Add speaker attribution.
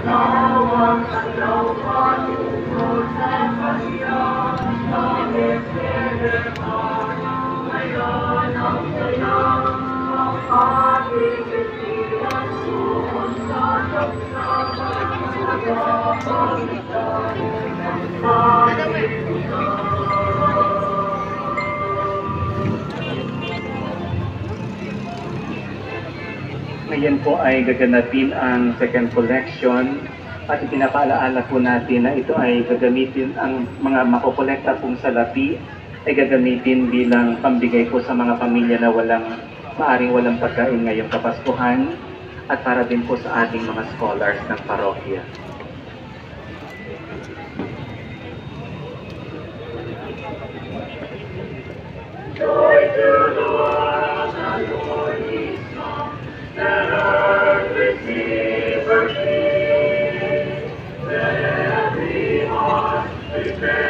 Speaker 1: Lawang sa lupa, tungkol sa Kanya, langit pinagpan. Ngayon ang saya, ang ating isipan, suot sa saksakan, nagpapagitan ng langit puso.
Speaker 2: Ngayon po ay gaganapin ang second collection at ipinapaalaala po natin na ito ay gagamitin, ang mga makokolekta pong salapi ay gagamitin bilang pambigay po sa mga pamilya na maaring walang pagkain ngayong Kapaskuhan at para din po sa ating mga scholars ng parokya.
Speaker 1: Joy to the world, the Lord is come. Let earth receive her King. Let every heart prepare.